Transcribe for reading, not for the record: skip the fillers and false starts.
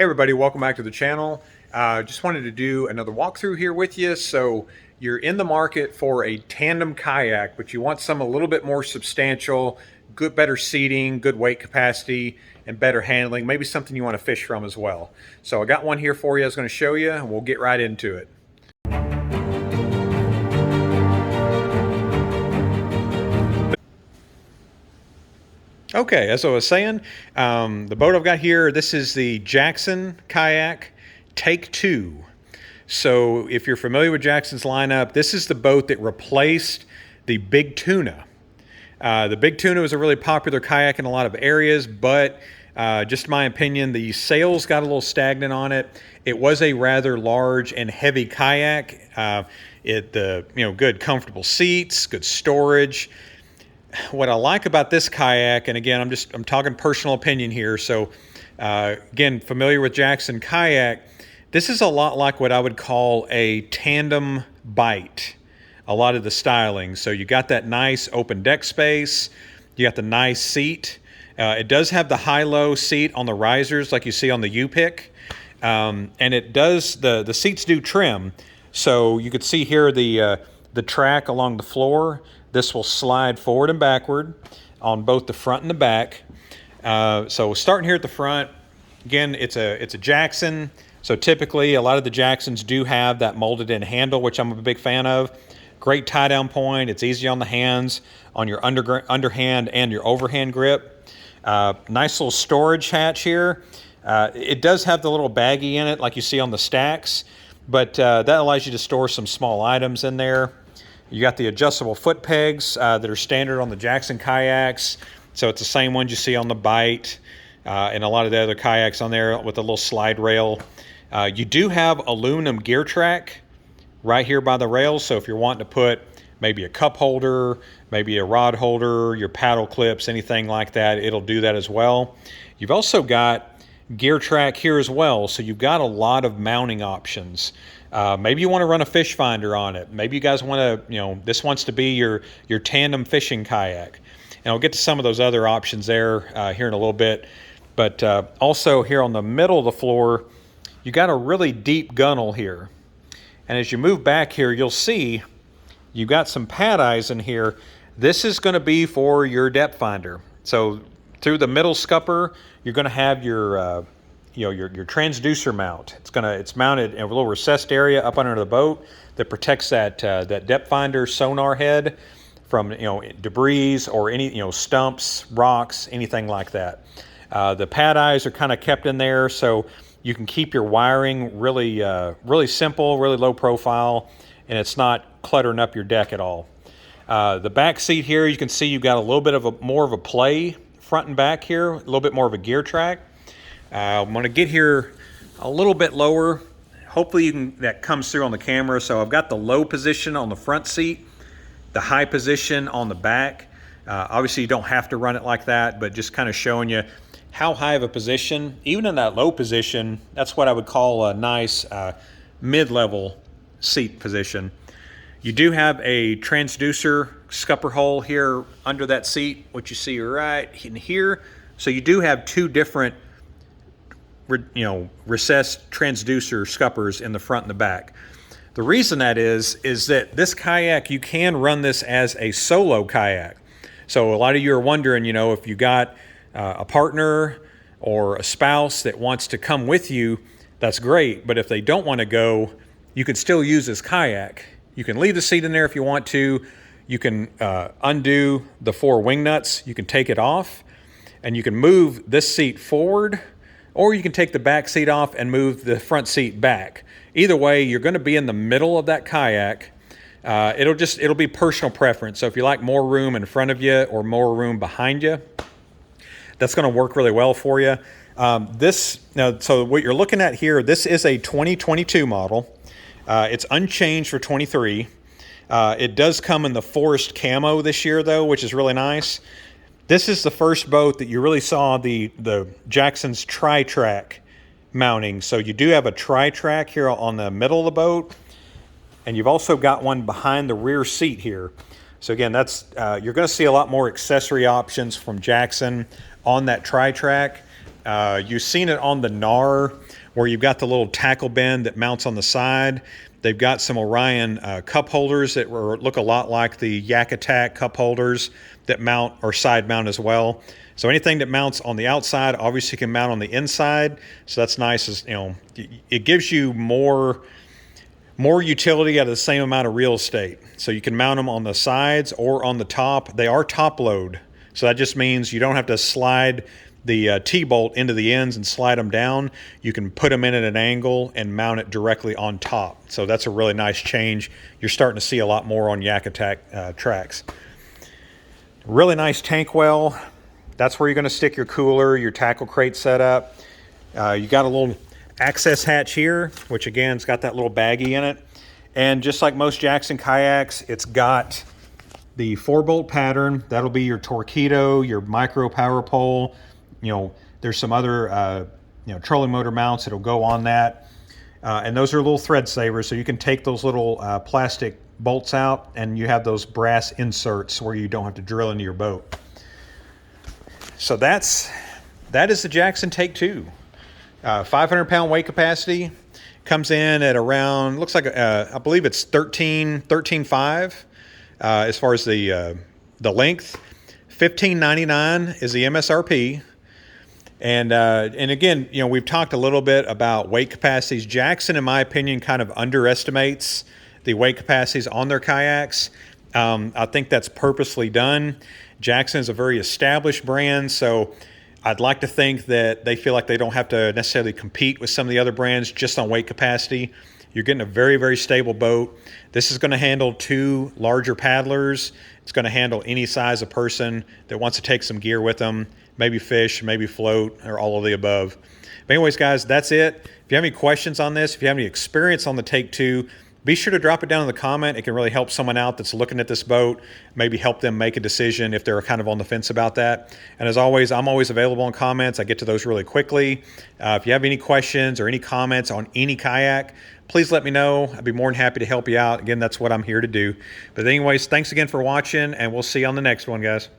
Hey everybody, welcome back to the channel. Just wanted to do another walkthrough here with you. So you're in the market for a tandem kayak, but you want some a little bit more substantial, better seating, good weight capacity, and better handling. Maybe something you want to fish from as well. So I got one here for you I was going to show you, and we'll get right into it. Okay, as I was saying, the boat I've got here, this is the Jackson Kayak Take 2. So if you're familiar with Jackson's lineup, this is the boat that replaced the Big Tuna. The Big Tuna was a really popular kayak in a lot of areas, but just my opinion, the sails got a little stagnant on it. It was a rather large and heavy kayak. Good comfortable seats, good storage. What I like about this kayak, and again, I'm talking personal opinion here. So again, familiar with Jackson kayak, this is a lot like what I would call a tandem bite. A lot of the styling. So you got that nice open deck space. You got the nice seat. It does have the high-low seat on the risers like you see on the U-Pick. And it does, the seats do trim. So you could see here the track along the floor. This will slide forward and backward on both the front and the back. So starting here at the front, again, it's a Jackson. So typically a lot of the Jacksons do have that molded in handle, which I'm a big fan of. Great tie down point. It's easy on the hands, on your underhand and your overhand grip. Nice little storage hatch here. It does have the little baggie in it like you see on the stacks, but that allows you to store some small items in there. You got the adjustable foot pegs that are standard on the Jackson kayaks. So it's the same ones you see on the Bite and a lot of the other kayaks on there with a little slide rail. You do have aluminum gear track right here by the rails. So if you're wanting to put maybe a cup holder, maybe a rod holder, your paddle clips, anything like that, it'll do that as well. You've also got gear track here as well. So you've got a lot of mounting options. Maybe you want to run a fish finder on it. Maybe you guys want to, this wants to be your tandem fishing kayak. And I'll get to some of those other options there here in a little bit. But also here on the middle of the floor, you got a really deep gunnel here. And as you move back here, you'll see you've got some pad eyes in here. This is going to be for your depth finder. So through the middle scupper, you're going to have your your transducer mount. It's mounted in a little recessed area up under the boat that protects that depth finder sonar head from debris or any stumps, rocks, anything like that. The pad eyes are kind of kept in there so you can keep your wiring really simple, really low profile, and it's not cluttering up your deck at all. The back seat here, you can see you've got a little bit more of a play front and back here, a little bit more of a gear track. I'm going to get here a little bit lower. Hopefully that comes through on the camera. So I've got the low position on the front seat, the high position on the back. Obviously you don't have to run it like that, but just kind of showing you how high of a position. Even in that low position, that's what I would call a nice mid-level seat position. You do have a transducer scupper hole here under that seat, which you see right in here. So you do have two different recessed transducer scuppers in the front and the back. The reason that is that this kayak, you can run this as a solo kayak. So a lot of you are wondering, if you got a partner or a spouse that wants to come with you, that's great. But if they don't want to go, you can still use this kayak. You can leave the seat in there if you want to. You can undo the 4 wing nuts. You can take it off, and you can move this seat forward, or you can take the back seat off and move the front seat back. Either way, you're going to be in the middle of that kayak. It'll be personal preference. So if you like more room in front of you or more room behind you, that's going to work really well for you. So what you're looking at here, this is a 2022 model. It's unchanged for 23. It does come in the forest camo this year though, which is really nice. This is the first boat that you really saw the Jackson's tri-track mounting. So you do have a tri-track here on the middle of the boat, and you've also got one behind the rear seat here. So again, you're going to see a lot more accessory options from Jackson on that tri-track. You've seen it on the NAR where you've got the little tackle bend that mounts on the side. They've got some Orion cup holders that look a lot like the Yak Attack cup holders that mount or side mount as well. So anything that mounts on the outside obviously can mount on the inside. So that's nice. As you know, it gives you more utility out of the same amount of real estate. So you can mount them on the sides or on the top. They are top load. So that just means you don't have to slide the T-bolt into the ends and slide them down. You can put them in at an angle and mount it directly on top. So that's a really nice change. You're starting to see a lot more on Yak Attack tracks. Really nice tank well. That's where you're going to stick your cooler, your tackle crate setup. You got a little access hatch here, which again, it's got that little baggie in it. And just like most Jackson kayaks, it's got the 4-bolt pattern. That'll be your Torpedo, your micro power pole. You know, there's some other, trolling motor mounts that'll go on that. And those are little thread savers, so you can take those little plastic bolts out and you have those brass inserts where you don't have to drill into your boat. So that is the Jackson Take 2. 500-pound weight capacity. Comes in at around, looks like, I believe it's 13.5 as far as the length. $15.99 is the MSRP. And again, we've talked a little bit about weight capacities. Jackson, in my opinion, kind of underestimates the weight capacities on their kayaks. I think that's purposely done. Jackson is a very established brand, so I'd like to think that they feel like they don't have to necessarily compete with some of the other brands just on weight capacity. You're getting a very, very stable boat. This is going to handle 2 larger paddlers. It's going to handle any size of person that wants to take some gear with them. Maybe fish, maybe float, or all of the above. But anyways, guys, that's it. If you have any questions on this, if you have any experience on the Take 2, be sure to drop it down in the comment. It can really help someone out that's looking at this boat, maybe help them make a decision if they're kind of on the fence about that. And as always, I'm always available in comments. I get to those really quickly. If you have any questions or any comments on any kayak, please let me know. I'd be more than happy to help you out. Again, that's what I'm here to do. But anyways, thanks again for watching, and we'll see you on the next one, guys.